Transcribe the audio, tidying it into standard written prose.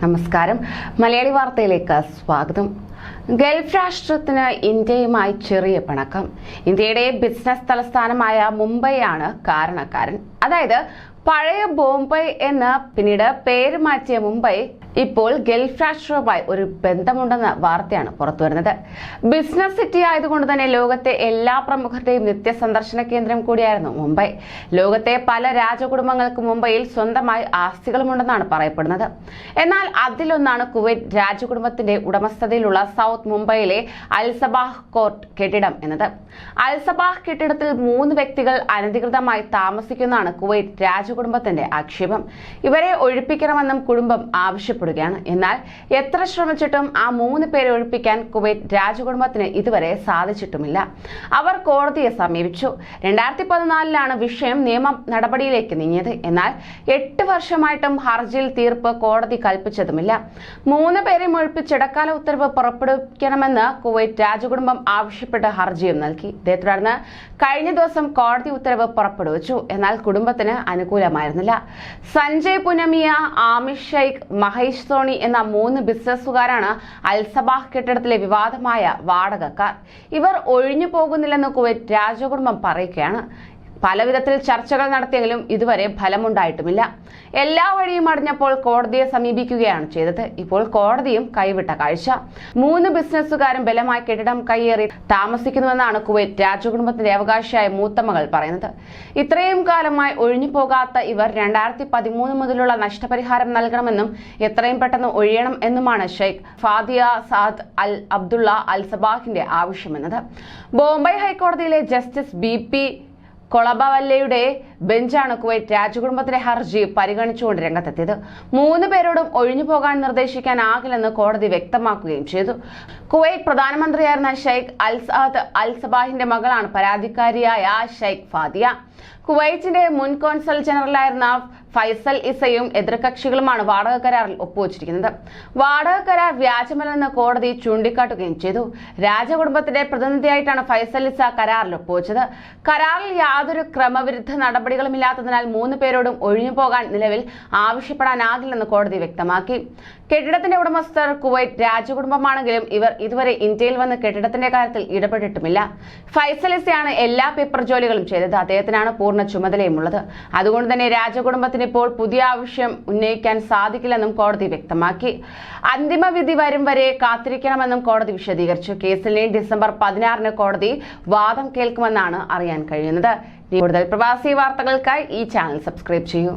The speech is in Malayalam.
നമസ്കാരം. മലയാളി വാർത്തയിലേക്ക് സ്വാഗതം. ഗൾഫ് രാഷ്ട്രത്തിന് ഇന്ത്യയുമായി ചെറിയ പിണക്കം. ഇന്ത്യയുടെ ബിസിനസ് തലസ്ഥാനമായ മുംബൈയാണ് കാരണക്കാരൻ. അതായത് പഴയ ബോംബെ എന്ന് പിന്നീട് പേര് മാറ്റിയ മുംബൈ ഇപ്പോൾ ഗൾഫ് രാഷ്ട്രവുമായി ഒരു ബന്ധമുണ്ടെന്ന വാർത്തയാണ് പുറത്തുവരുന്നത്. ബിസിനസ് സിറ്റി ആയതുകൊണ്ട് തന്നെ ലോകത്തെ എല്ലാ പ്രമുഖരുടെയും നിത്യ സന്ദർശന കേന്ദ്രം കൂടിയായിരുന്നു മുംബൈ. ലോകത്തെ പല രാജകുടുംബങ്ങൾക്കും മുംബൈയിൽ സ്വന്തമായി ആസ്തികളുമുണ്ടെന്നാണ് പറയപ്പെടുന്നത്. എന്നാൽ അതിലൊന്നാണ് കുവൈറ്റ് രാജകുടുംബത്തിന്റെ ഉടമസ്ഥതയിലുള്ള സൗത്ത് മുംബൈയിലെ അൽസബാഹ് കോർട്ട് കെട്ടിടം എന്നത്. അൽസബാഹ് കെട്ടിടത്തിൽ 3 വ്യക്തികൾ അനധികൃതമായി താമസിക്കുന്നതാണ് കുവൈറ്റ് രാജകുടുംബത്തിന്റെ ആക്ഷേപം. ഇവരെ ഒഴിപ്പിക്കണമെന്നും കുടുംബം ആവശ്യപ്പെടുകയാണ്. എന്നാൽ എത്ര ശ്രമിച്ചിട്ടും ആ 3 പേരെ ഒഴിപ്പിക്കാൻ കുവൈറ്റ് രാജകുടുംബത്തിന് ഇതുവരെ സാധിച്ചിട്ടുമില്ല. അവർ കോടതിയെ സമീപിച്ചു. 2014 വിഷയം നിയമ നടപടിയിലേക്ക് നീങ്ങിയത്. എന്നാൽ 8 വർഷമായിട്ടും ഹർജിയിൽ തീർപ്പ് കോടതി കൽപ്പിച്ചതുമില്ല. 3 പേരെ ഒഴിപ്പിച്ച് ഇടക്കാല ഉത്തരവ് പുറപ്പെടുവിക്കണമെന്ന് കുവൈറ്റ് രാജകുടുംബം ആവശ്യപ്പെട്ട് ഹർജിയും നൽകി. ഇതേ തുടർന്ന് കഴിഞ്ഞ ദിവസം കോടതി ഉത്തരവ് പുറപ്പെടുവിച്ചു. എന്നാൽ കുടുംബത്തിന് അനുകൂലമായിരുന്നില്ല. സഞ്ജയ് പുനമിയ, ആമിഷ് ഷെയ്ഖ്, മഹേഷ് സോണി എന്ന 3 ബിസിനസ്സുകാരാണ് അൽസബാഹ് കെട്ടിടത്തിലെ വിവാദമായ വാടകക്കാർ. ഇവർ ഒഴിഞ്ഞു പോകുന്നില്ലെന്ന് കുവൈറ്റ് രാജകുടുംബം പറയുകയാണ്. പലവിധത്തിൽ ചർച്ചകൾ നടത്തിയെങ്കിലും ഇതുവരെ ഫലമുണ്ടായിട്ടുമില്ല. എല്ലാ വഴിയും അടഞ്ഞപ്പോൾ കോടതിയെ സമീപിക്കുകയാണ് ചെയ്തത്. ഇപ്പോൾ കോടതിയും കൈവിട്ട കാഴ്ച. 3 ബിസിനസ്സുകാരും ബലമായി കെട്ടിടം കയ്യേറി താമസിക്കുന്നുവെന്നാണ് കുവൈറ്റ് രാജകുടുംബത്തിന്റെ അവകാശിയായ മൂത്ത മകൾ പറയുന്നത്. ഇത്രയും കാലമായി ഒഴിഞ്ഞു പോകാത്ത ഇവർ 2013 മുതലുള്ള നഷ്ടപരിഹാരം നൽകണമെന്നും എത്രയും പെട്ടെന്ന് ഒഴിയണം എന്നുമാണ് ഷെയ്ഖ് ഫാദിയ സാദ് അൽ അബ്ദുള്ള അൽസബാഹിന്റെ ആവശ്യമെന്നത്. ബോംബെ ഹൈക്കോടതിയിലെ ജസ്റ്റിസ് BP കൊളബവല്ലയുടെ ബെഞ്ചാണ് കുവൈറ്റ് രാജകുടുംബത്തിന്റെ ഹർജി പരിഗണിച്ചുകൊണ്ട് രംഗത്തെത്തിയത്. 3 പേരോടും ഒഴിഞ്ഞു പോകാൻ നിർദ്ദേശിക്കാനാകില്ലെന്ന് കോടതി വ്യക്തമാക്കുകയും ചെയ്തു. കുവൈറ്റ് പ്രധാനമന്ത്രിയായിരുന്ന ഷെയ്ഖ് അൽസാദ് അൽ സബാഹിന്റെ മകളാണ് പരാതിക്കാരിയായ ഷെയ്ഖ് ഫാദിയ. കുവൈറ്റിന്റെ മുൻ കോൺസൽ ജനറലായിരുന്ന ഫൈസൽ ഇസയും എതിർകക്ഷികളുമാണ് വാടക കരാറിൽ ഒപ്പുവച്ചിരിക്കുന്നത്. വാടക കരാർ വ്യാജമല്ലെന്ന് കോടതി ചൂണ്ടിക്കാട്ടുകയും ചെയ്തു. രാജകുടുംബത്തിന്റെ പ്രതിനിധിയായിട്ടാണ് ഫൈസൽ ഇസ കരാറിൽ ഒപ്പുവച്ചത്. കരാറിൽ യാതൊരു ക്രമവിരുദ്ധ നടപടികളുമില്ലാത്തതിനാൽ 3 പേരോടും ഒഴിഞ്ഞു പോകാൻ നിലവിൽ ആവശ്യപ്പെടാനാകില്ലെന്ന് കോടതി വ്യക്തമാക്കി. കെട്ടിടത്തിന്റെ ഉടമസ്ഥർ കുവൈറ്റ് രാജകുടുംബമാണെങ്കിലും ഇവർ ഇതുവരെ ഇന്ത്യയിൽ വന്ന് കെട്ടിടത്തിന്റെ കാര്യത്തിൽ ഇടപെട്ടിട്ടുമില്ല. ഫൈസൽ ഇസയാണ് എല്ലാ പേപ്പർ ജോലികളും ചെയ്തത്. അദ്ദേഹത്തിനാണ് പൂർണ്ണ ചുമതലയുമുള്ളത്. അതുകൊണ്ട് തന്നെ രാജകുടുംബത്തിന് ഇപ്പോൾ പുതിയ ആവശ്യം ഉന്നയിക്കാൻ സാധിക്കില്ലെന്നും കോടതി വ്യക്തമാക്കി. അന്തിമ വിധി വരും വരെ കാത്തിരിക്കണമെന്നും കോടതി വിശദീകരിച്ചു. കേസിൽ ഡിസംബർ 16 കോടതി വാദം കേൾക്കുമെന്നാണ് അറിയാൻ കഴിയുന്നത്. കൂടുതൽ പ്രവാസി വാർത്തകൾക്കായി ഈ ചാനൽ സബ്സ്ക്രൈബ് ചെയ്യൂ.